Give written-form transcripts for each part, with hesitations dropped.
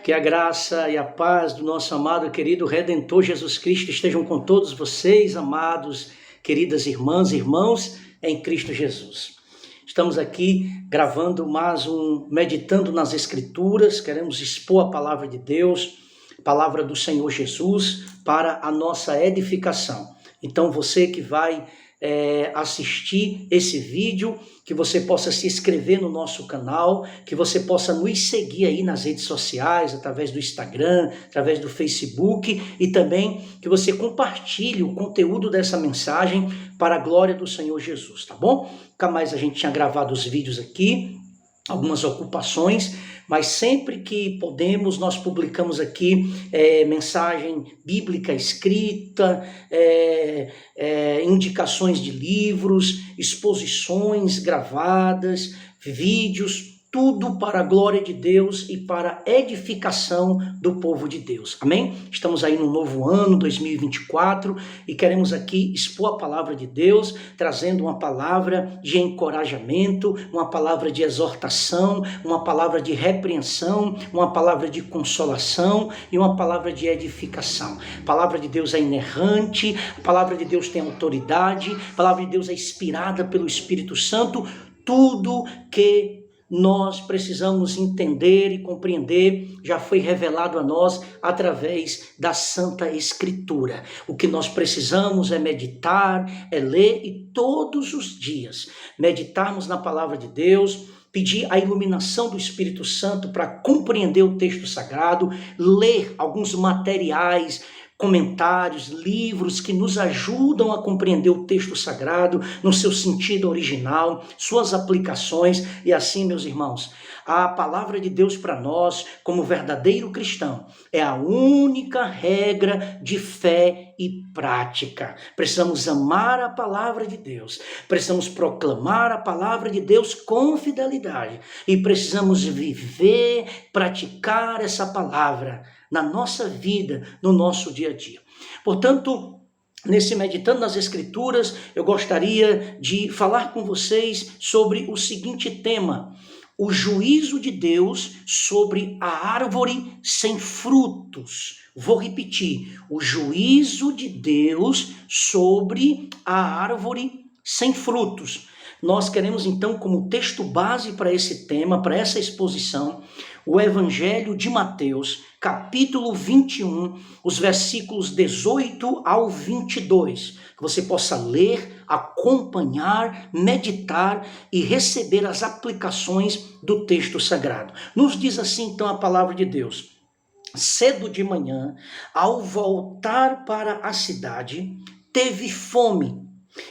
Que a graça e a paz do nosso amado e querido Redentor Jesus Cristo estejam com todos vocês, amados, queridas irmãs e irmãos, em Cristo Jesus. Estamos aqui gravando mais Meditando nas Escrituras, queremos expor a palavra de Deus, a palavra do Senhor Jesus, para a nossa edificação. Então você que vai assistir esse vídeo, que você possa se inscrever no nosso canal, que você possa nos seguir aí nas redes sociais, através do Instagram, através do Facebook, e também que você compartilhe o conteúdo dessa mensagem para a glória do Senhor Jesus, tá bom? Nunca mais a gente tinha gravado os vídeos aqui, algumas ocupações, mas sempre que podemos, nós publicamos aqui mensagem bíblica escrita, indicações de livros, exposições gravadas, vídeos, tudo para a glória de Deus e para a edificação do povo de Deus. Amém? Estamos aí no novo ano, 2024, e queremos aqui expor a palavra de Deus, trazendo uma palavra de encorajamento, uma palavra de exortação, uma palavra de repreensão, uma palavra de consolação e uma palavra de edificação. A palavra de Deus é inerrante, a palavra de Deus tem autoridade, a palavra de Deus é inspirada pelo Espírito Santo. Tudo que nós precisamos entender e compreender, já foi revelado a nós através da Santa Escritura. O que nós precisamos é meditar, é ler e todos os dias meditarmos na palavra de Deus, pedir a iluminação do Espírito Santo para compreender o texto sagrado, ler alguns materiais, comentários, livros que nos ajudam a compreender o texto sagrado no seu sentido original, suas aplicações, e assim, meus irmãos, a palavra de Deus para nós, como verdadeiro cristão, é a única regra de fé e prática. Precisamos amar a palavra de Deus, precisamos proclamar a palavra de Deus com fidelidade e precisamos viver, praticar essa palavra na nossa vida, no nosso dia a dia. Portanto, nesse Meditando nas Escrituras, eu gostaria de falar com vocês sobre o seguinte tema: o juízo de Deus sobre a árvore sem frutos. Vou repetir: o juízo de Deus sobre a árvore sem frutos. Nós queremos então, como texto base para esse tema, para essa exposição, o Evangelho de Mateus, capítulo 21, os versículos 18 ao 22, que você possa ler, acompanhar, meditar e receber as aplicações do texto sagrado. Nos diz assim então a palavra de Deus: cedo de manhã, ao voltar para a cidade, teve fome,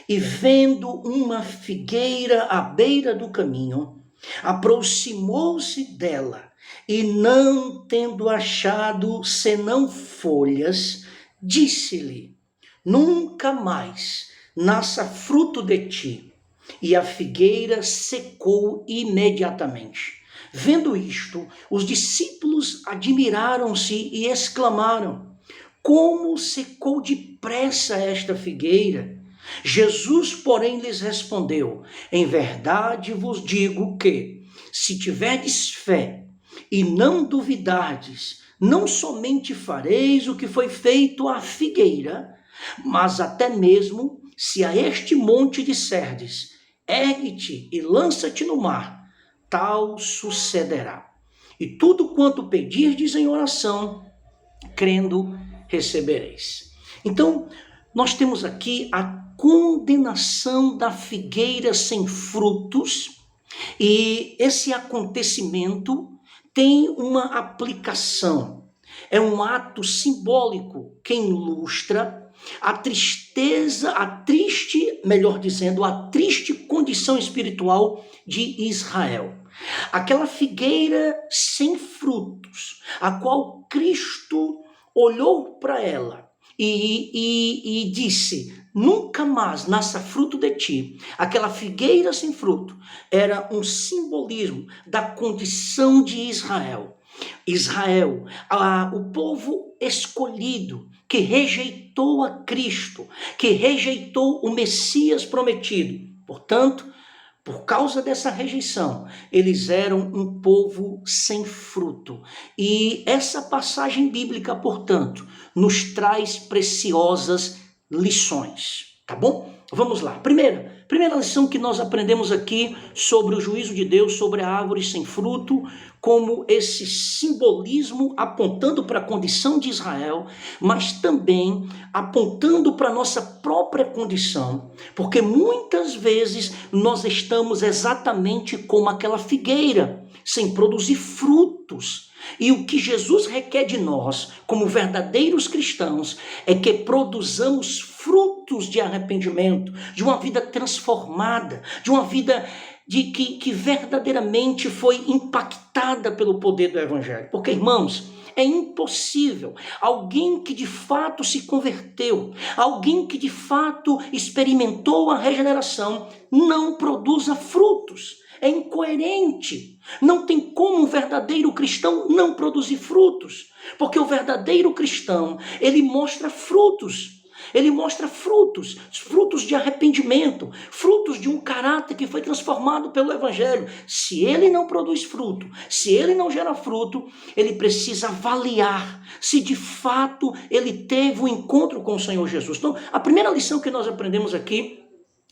e vendo uma figueira à beira do caminho, aproximou-se dela, e não tendo achado senão folhas, disse-lhe: nunca mais nasça fruto de ti. E a figueira secou imediatamente. Vendo isto, os discípulos admiraram-se e exclamaram: como secou depressa esta figueira? Jesus, porém, lhes respondeu: em verdade vos digo que, se tiverdes fé e não duvidardes, não somente fareis o que foi feito à figueira, mas até mesmo se a este monte disserdes: ergue-te e lança-te no mar, tal sucederá. E tudo quanto pedirdes em oração, crendo, recebereis. Então, nós temos aqui a condenação da figueira sem frutos, e esse acontecimento tem uma aplicação. É um ato simbólico que ilustra a tristeza, melhor dizendo, a triste condição espiritual de Israel. Aquela figueira sem frutos, a qual Cristo olhou para ela e disse: nunca mais nasça fruto de ti. Aquela figueira sem fruto era um simbolismo da condição de Israel. Israel, o povo escolhido, que rejeitou a Cristo, que rejeitou o Messias prometido. Portanto, Por causa dessa rejeição, eles eram um povo sem fruto. E essa passagem bíblica, portanto, nos traz preciosas lições, tá bom? Vamos lá. Primeira lição que nós aprendemos aqui sobre o juízo de Deus sobre a árvore sem fruto, como esse simbolismo apontando para a condição de Israel, mas também apontando para a nossa própria condição, porque muitas vezes nós estamos exatamente como aquela figueira, sem produzir frutos. E o que Jesus requer de nós, como verdadeiros cristãos, é que produzamos frutos de arrependimento, de uma vida transformada, de uma vida que verdadeiramente foi impactada pelo poder do Evangelho. Porque, irmãos, é impossível alguém que de fato se converteu, alguém que de fato experimentou a regeneração, não produza frutos. É incoerente. Não tem como um verdadeiro cristão não produzir frutos. Porque o verdadeiro cristão, ele mostra frutos. Ele mostra frutos, frutos de arrependimento, frutos de um caráter que foi transformado pelo Evangelho. Se ele não produz fruto, se ele não gera fruto, ele precisa avaliar se de fato ele teve um encontro com o Senhor Jesus. Então, a primeira lição que nós aprendemos aqui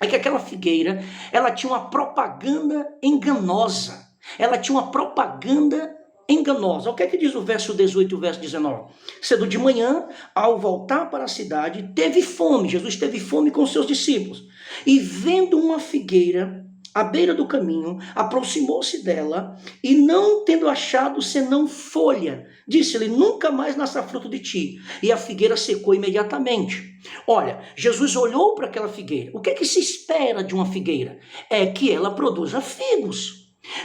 é que aquela figueira, ela tinha uma propaganda enganosa. Ela tinha uma propaganda enganosa. O que é que diz o verso 18 e o verso 19? Cedo de manhã, ao voltar para a cidade, teve fome. Jesus teve fome com seus discípulos. E vendo uma figueira à beira do caminho, aproximou-se dela e não tendo achado senão folha, disse-lhe, nunca mais nasça fruto de ti. E a figueira secou imediatamente. Olha, Jesus olhou para aquela figueira. O que é que se espera de uma figueira? É que ela produza figos.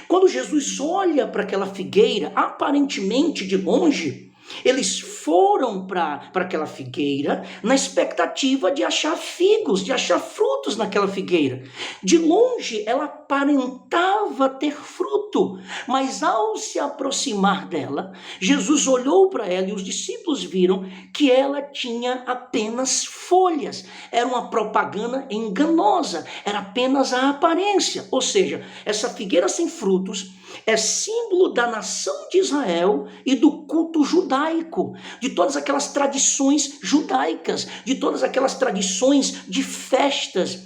Quando Jesus olha para aquela figueira, aparentemente de longe, eles foram para aquela figueira na expectativa de achar figos, de achar frutos naquela figueira. De longe ela aparentava ter fruto, mas ao se aproximar dela, Jesus olhou para ela e os discípulos viram que ela tinha apenas folhas. Era uma propaganda enganosa, era apenas a aparência. Ou seja, essa figueira sem frutos é símbolo da nação de Israel e do culto judaico, de todas aquelas tradições judaicas, de todas aquelas tradições de festas,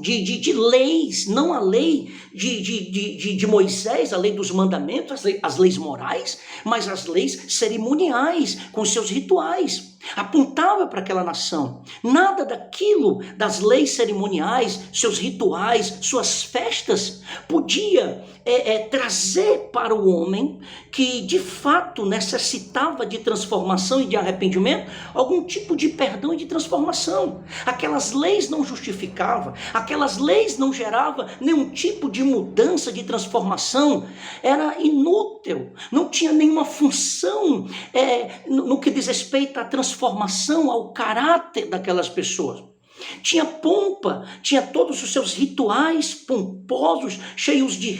de leis, não a lei de Moisés, a lei dos mandamentos, as leis morais, mas as leis cerimoniais, com seus rituais. Apontava para aquela nação. Nada daquilo, das leis cerimoniais, seus rituais, suas festas, podia trazer para o homem que de fato necessitava de transformação e de arrependimento, algum tipo de perdão e de transformação. Aquelas leis não justificavam, aquelas leis não geravam nenhum tipo de mudança, de transformação, era inútil, não tinha nenhuma função no que diz respeito à transformação, ao caráter daquelas pessoas. Tinha pompa, tinha todos os seus rituais pomposos, cheios de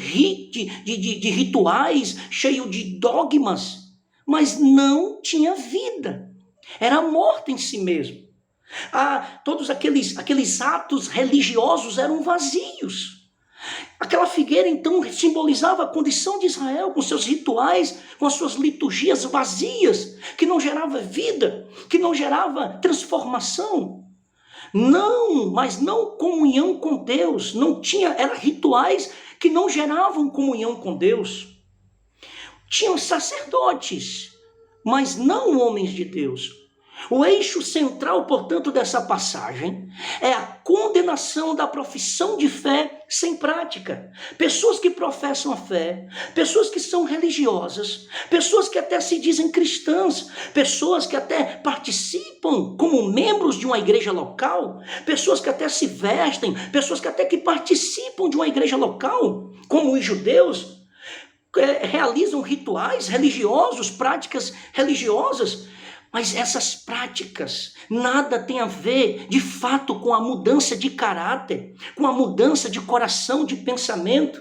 rituais, cheio de dogmas, mas não tinha vida, era morta em si mesmo. Todos aqueles atos religiosos eram vazios. Aquela figueira então simbolizava a condição de Israel, com seus rituais, com as suas liturgias vazias, que não gerava vida, que não gerava transformação. Não, mas não comunhão com Deus, eram rituais que não geravam comunhão com Deus. Tinham sacerdotes, mas não homens de Deus. O eixo central, portanto, dessa passagem é a condenação da profissão de fé sem prática. Pessoas que professam a fé, pessoas que são religiosas, pessoas que até se dizem cristãs, pessoas que até participam como membros de uma igreja local, pessoas que até se vestem, pessoas que até que participam de uma igreja local, como os judeus, realizam rituais religiosos, práticas religiosas. Mas essas práticas nada tem a ver, de fato, com a mudança de caráter, com a mudança de coração, de pensamento.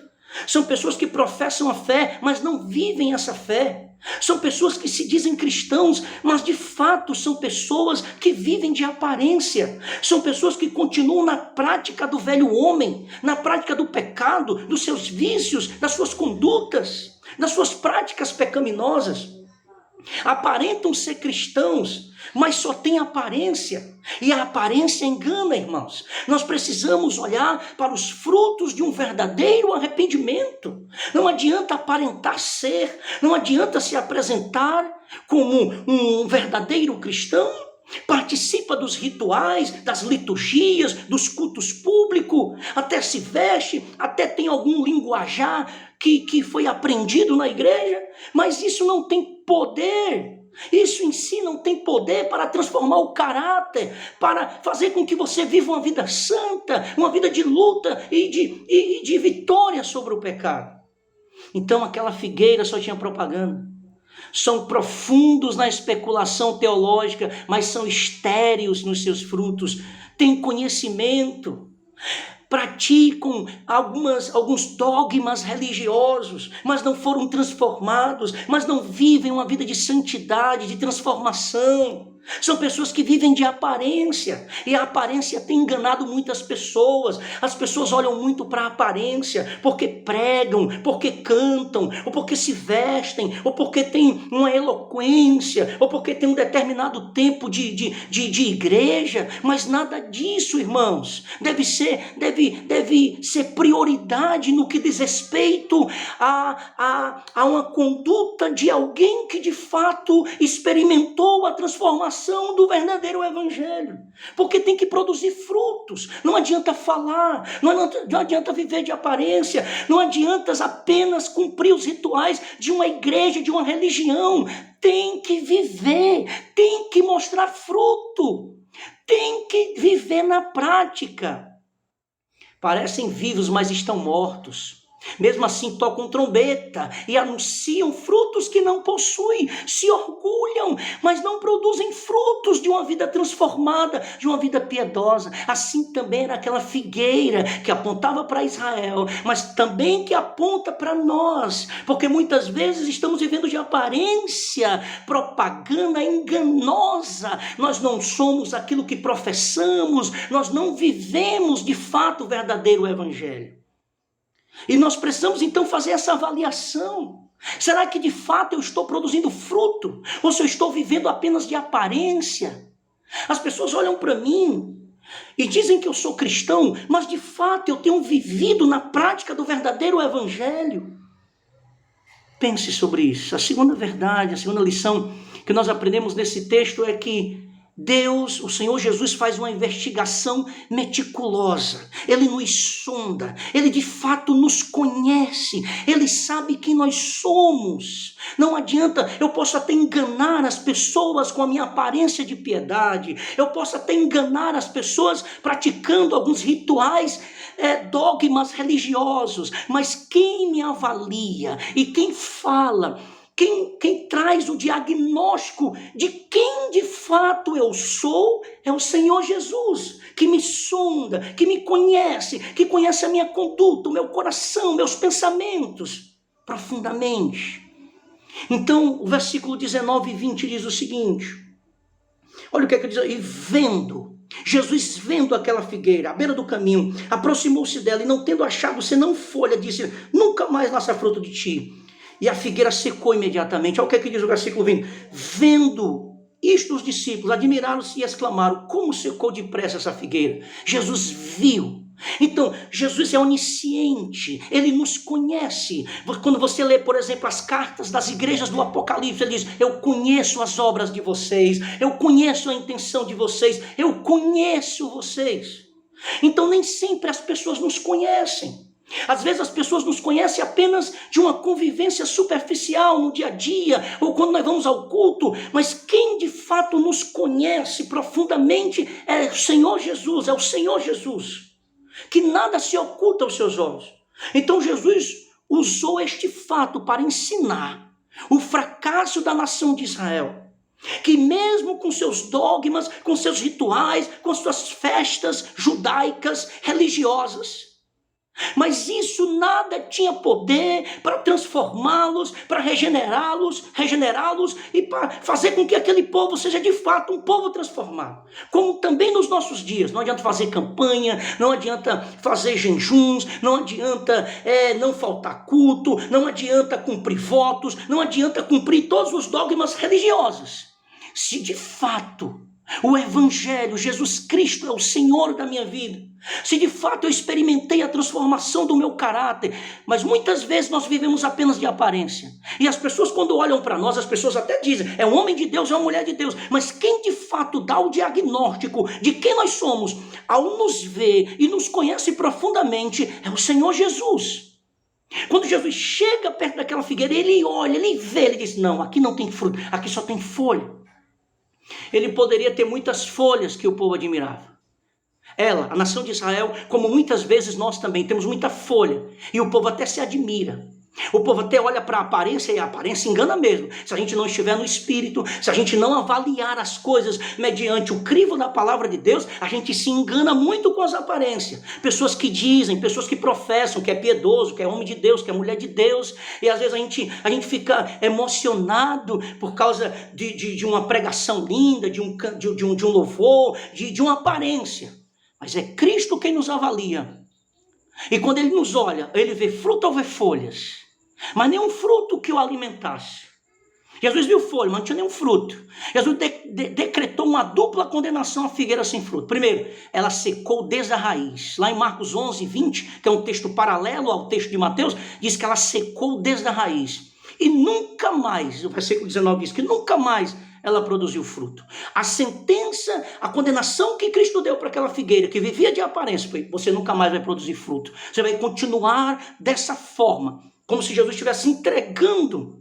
São pessoas que professam a fé, mas não vivem essa fé. São pessoas que se dizem cristãos, mas de fato são pessoas que vivem de aparência. São pessoas que continuam na prática do velho homem, na prática do pecado, dos seus vícios, das suas condutas, das suas práticas pecaminosas. Aparentam ser cristãos, mas só tem aparência. E a aparência engana, irmãos. Nós precisamos olhar para os frutos de um verdadeiro arrependimento. Não adianta aparentar ser, não adianta se apresentar como um verdadeiro cristão. Participa dos rituais, das liturgias, dos cultos públicos, até se veste, até tem algum linguajar que foi aprendido na igreja, mas isso não tem poder. Isso em si não tem poder para transformar o caráter, para fazer com que você viva uma vida santa, uma vida de luta e de vitória sobre o pecado. Então aquela figueira só tinha propaganda. São profundos na especulação teológica, mas são estéreis nos seus frutos. Têm conhecimento, praticam alguns dogmas religiosos, mas não foram transformados, mas não vivem uma vida de santidade, de transformação. São pessoas que vivem de aparência, e a aparência tem enganado muitas pessoas. As pessoas olham muito para a aparência, porque pregam, porque cantam, ou porque se vestem, ou porque tem uma eloquência, ou porque tem um determinado tempo de igreja, mas nada disso, irmãos, deve ser prioridade no que diz respeito a uma conduta de alguém que de fato experimentou a transformação do verdadeiro evangelho, porque tem que produzir frutos. Não adianta falar, não adianta viver de aparência, não adianta apenas cumprir os rituais de uma igreja, de uma religião. Tem que viver, tem que mostrar fruto, tem que viver na prática. Parecem vivos, mas estão mortos. Mesmo assim tocam trombeta e anunciam frutos que não possuem, se orgulham, mas não produzem frutos de uma vida transformada, de uma vida piedosa. Assim também era aquela figueira que apontava para Israel, mas também que aponta para nós, porque muitas vezes estamos vivendo de aparência, propaganda enganosa. Nós não somos aquilo que professamos, nós não vivemos de fato o verdadeiro evangelho. E nós precisamos então fazer essa avaliação. Será que de fato eu estou produzindo fruto? Ou se eu estou vivendo apenas de aparência? As pessoas olham para mim e dizem que eu sou cristão, mas de fato eu tenho vivido na prática do verdadeiro evangelho? Pense sobre isso. A segunda verdade, a segunda lição que nós aprendemos nesse texto é que Deus, o Senhor Jesus, faz uma investigação meticulosa. Ele nos sonda, Ele de fato nos conhece, Ele sabe quem nós somos. Não adianta, eu posso até enganar as pessoas com a minha aparência de piedade, eu posso até enganar as pessoas praticando alguns rituais, dogmas religiosos, mas quem me avalia e quem fala, quem traz o diagnóstico de quem de fato eu sou, é o Senhor Jesus, que me sonda, que me conhece, que conhece a minha conduta, o meu coração, meus pensamentos, profundamente. Então, o versículo 19 e 20 diz o seguinte, olha o que é que diz, e Jesus vendo aquela figueira à beira do caminho, aproximou-se dela e não tendo achado senão folha, disse, nunca mais nasça fruto de ti. E a figueira secou imediatamente. Olha o que é que diz o versículo 20. Vendo isto, os discípulos admiraram-se e exclamaram, como secou depressa essa figueira? Jesus viu. Então, Jesus é onisciente, Ele nos conhece. Quando você lê, por exemplo, as cartas das igrejas do Apocalipse, Ele diz, eu conheço as obras de vocês, eu conheço a intenção de vocês, eu conheço vocês. Então, nem sempre as pessoas nos conhecem. Às vezes as pessoas nos conhecem apenas de uma convivência superficial no dia a dia, ou quando nós vamos ao culto, mas quem de fato nos conhece profundamente é o Senhor Jesus, que nada se oculta aos seus olhos. Então Jesus usou este fato para ensinar o fracasso da nação de Israel, que mesmo com seus dogmas, com seus rituais, com suas festas judaicas religiosas, Mas isso nada tinha poder para transformá-los, para regenerá-los e para fazer com que aquele povo seja de fato um povo transformado. Como também nos nossos dias, não adianta fazer campanha, não adianta fazer jejuns, não adianta não faltar culto, não adianta cumprir votos, não adianta cumprir todos os dogmas religiosos. Se de fato o Evangelho, Jesus Cristo é o Senhor da minha vida, se de fato eu experimentei a transformação do meu caráter, mas muitas vezes nós vivemos apenas de aparência. E as pessoas, quando olham para nós, as pessoas até dizem, é um homem de Deus, é uma mulher de Deus. Mas quem de fato dá o diagnóstico de quem nós somos, ao nos ver e nos conhece profundamente, é o Senhor Jesus. Quando Jesus chega perto daquela figueira, ele olha, ele vê, ele diz, não, aqui não tem fruto, aqui só tem folha. Ele poderia ter muitas folhas que o povo admirava. Ela, a nação de Israel, como muitas vezes nós também temos muita folha, e o povo até se admira. O povo até olha para a aparência, e a aparência engana mesmo. Se a gente não estiver no Espírito, se a gente não avaliar as coisas mediante o crivo da palavra de Deus, a gente se engana muito com as aparências. Pessoas que dizem, pessoas que professam que é piedoso, que é homem de Deus, que é mulher de Deus, e às vezes a gente fica emocionado por causa de uma pregação linda, de um louvor, de uma aparência. Mas é Cristo quem nos avalia. E quando ele nos olha, ele vê fruto ou vê folhas? Mas nenhum fruto que o alimentasse. Jesus viu folha, mas não tinha nenhum fruto. Jesus decretou uma dupla condenação à figueira sem fruto. Primeiro, ela secou desde a raiz. Lá em Marcos 11, 20, que é um texto paralelo ao texto de Mateus, diz que ela secou desde a raiz. E nunca mais, o versículo 19 diz que nunca mais ela produziu fruto. A sentença, a condenação que Cristo deu para aquela figueira que vivia de aparência foi: você nunca mais vai produzir fruto. Você vai continuar dessa forma, como se Jesus estivesse entregando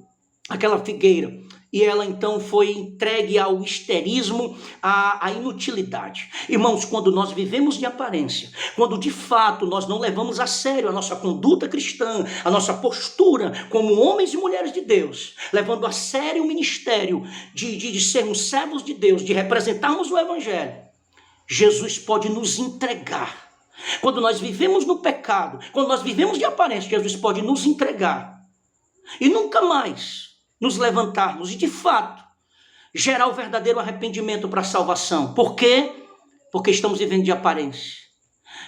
aquela figueira. E ela então foi entregue ao esterismo, à inutilidade. Irmãos, quando nós vivemos de aparência, quando de fato nós não levamos a sério a nossa conduta cristã, a nossa postura como homens e mulheres de Deus, levando a sério o ministério de sermos servos de Deus, de representarmos o Evangelho, Jesus pode nos entregar. Quando nós vivemos no pecado, quando nós vivemos de aparência, Jesus pode nos entregar. E nunca mais nos levantarmos e, de fato, gerar o verdadeiro arrependimento para a salvação. Por quê? Porque estamos vivendo de aparência.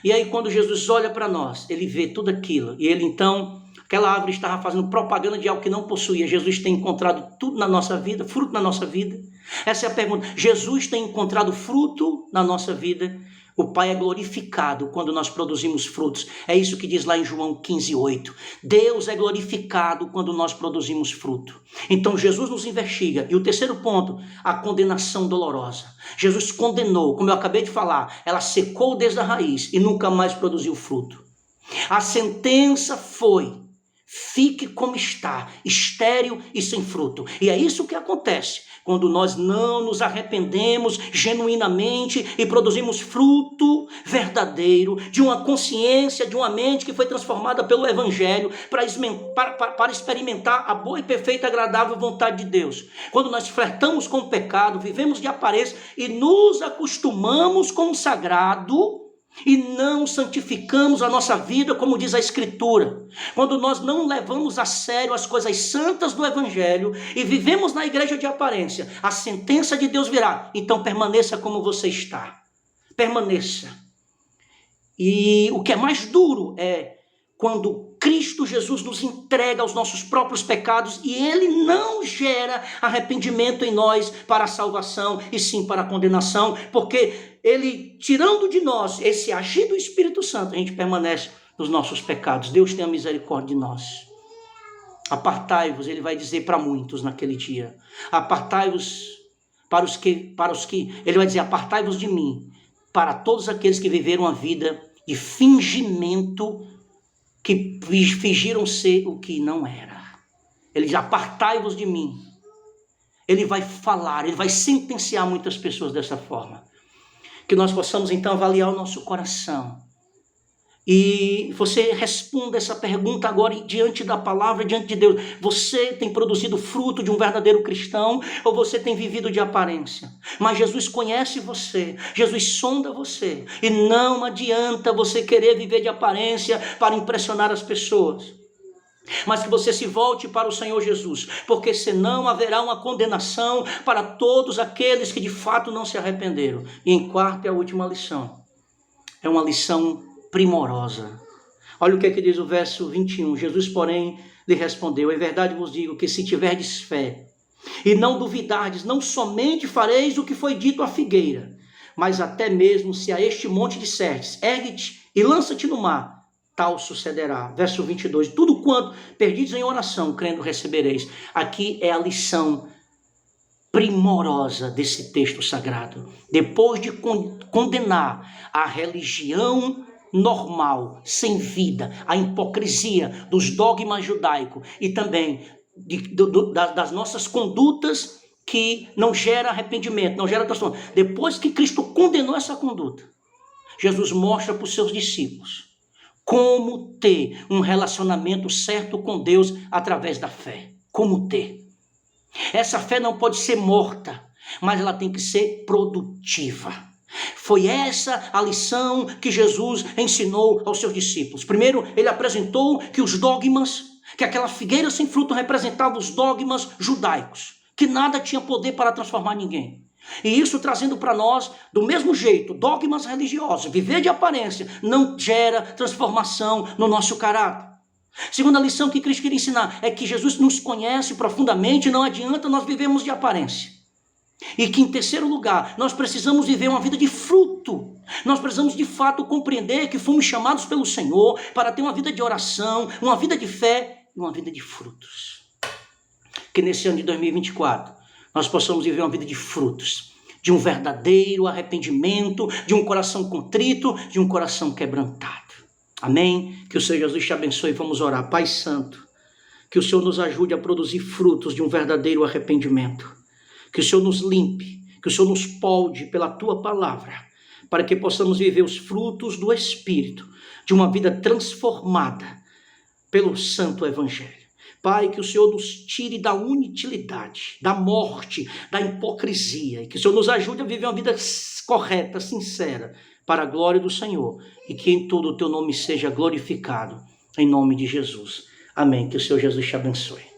E aí, quando Jesus olha para nós, ele vê tudo aquilo. E ele, então, aquela árvore estava fazendo propaganda de algo que não possuía. Jesus tem encontrado tudo na nossa vida, fruto na nossa vida. Essa é a pergunta. Jesus tem encontrado fruto na nossa vida? O Pai é glorificado quando nós produzimos frutos. É isso que diz lá em João 15:8. Deus é glorificado quando nós produzimos fruto. Então Jesus nos investiga. E o terceiro ponto, a condenação dolorosa. Jesus condenou, como eu acabei de falar, ela secou desde a raiz e nunca mais produziu fruto. A sentença foi: fique como está, estéril e sem fruto. E é isso que acontece quando nós não nos arrependemos genuinamente e produzimos fruto verdadeiro de uma consciência, de uma mente que foi transformada pelo Evangelho para experimentar a boa e perfeita e agradável vontade de Deus. Quando nós flertamos com o pecado, vivemos de aparência e nos acostumamos com o sagrado, e não santificamos a nossa vida, como diz a Escritura. Quando nós não levamos a sério as coisas santas do Evangelho e vivemos na igreja de aparência, a sentença de Deus virá. Então permaneça como você está. Permaneça. E o que é mais duro é quando Cristo Jesus nos entrega aos nossos próprios pecados e ele não gera arrependimento em nós para a salvação e sim para a condenação, porque ele, tirando de nós esse agir do Espírito Santo, a gente permanece nos nossos pecados. Deus tenha misericórdia de nós. Apartai-vos, ele vai dizer para muitos naquele dia. Apartai-vos para os que, ele vai dizer, apartai-vos de mim, para todos aqueles que viveram a vida de fingimento, que fingiram ser o que não era. Ele diz, apartai-vos de mim. Ele vai falar, ele vai sentenciar muitas pessoas dessa forma. Que nós possamos então avaliar o nosso coração. E você responda essa pergunta agora diante da palavra, diante de Deus. Você tem produzido fruto de um verdadeiro cristão ou você tem vivido de aparência? Mas Jesus conhece você, Jesus sonda você. E não adianta você querer viver de aparência para impressionar as pessoas. Mas que você se volte para o Senhor Jesus, porque senão haverá uma condenação para todos aqueles que de fato não se arrependeram. E em quarta e a última lição, é uma lição primorosa. Olha o que é que diz o verso 21. Jesus, porém, lhe respondeu: em verdade vos digo que se tiverdes fé e não duvidardes, não somente fareis o que foi dito à figueira, mas até mesmo se a este monte disserdes: ergue-te e lança-te no mar, tal sucederá. Verso 22. Tudo quanto perdides em oração, crendo, recebereis. Aqui é a lição primorosa desse texto sagrado. Depois de condenar a religião normal, sem vida, a hipocrisia dos dogmas judaicos e também das nossas condutas que não gera arrependimento, não gera transformação. Depois que Cristo condenou essa conduta, Jesus mostra para os seus discípulos como ter um relacionamento certo com Deus através da fé. Como ter. Essa fé não pode ser morta, mas ela tem que ser produtiva. Foi essa a lição que Jesus ensinou aos seus discípulos. Primeiro, ele apresentou que os dogmas, que aquela figueira sem fruto representava os dogmas judaicos, que nada tinha poder para transformar ninguém. E isso trazendo para nós, do mesmo jeito, dogmas religiosos, viver de aparência, não gera transformação no nosso caráter. Segunda lição que Cristo queria ensinar é que Jesus nos conhece profundamente, não adianta nós vivermos de aparência. E que, em terceiro lugar, nós precisamos viver uma vida de fruto. Nós precisamos, de fato, compreender que fomos chamados pelo Senhor para ter uma vida de oração, uma vida de fé e uma vida de frutos. Que nesse ano de 2024, nós possamos viver uma vida de frutos, de um verdadeiro arrependimento, de um coração contrito, de um coração quebrantado. Amém? Que o Senhor Jesus te abençoe. Vamos orar. Pai Santo, que o Senhor nos ajude a produzir frutos de um verdadeiro arrependimento. Que o Senhor nos limpe, que o Senhor nos molde pela Tua palavra, para que possamos viver os frutos do Espírito, de uma vida transformada pelo Santo Evangelho. Pai, que o Senhor nos tire da inutilidade, da morte, da hipocrisia, e que o Senhor nos ajude a viver uma vida correta, sincera, para a glória do Senhor, e que em tudo o Teu nome seja glorificado, em nome de Jesus. Amém. Que o Senhor Jesus te abençoe.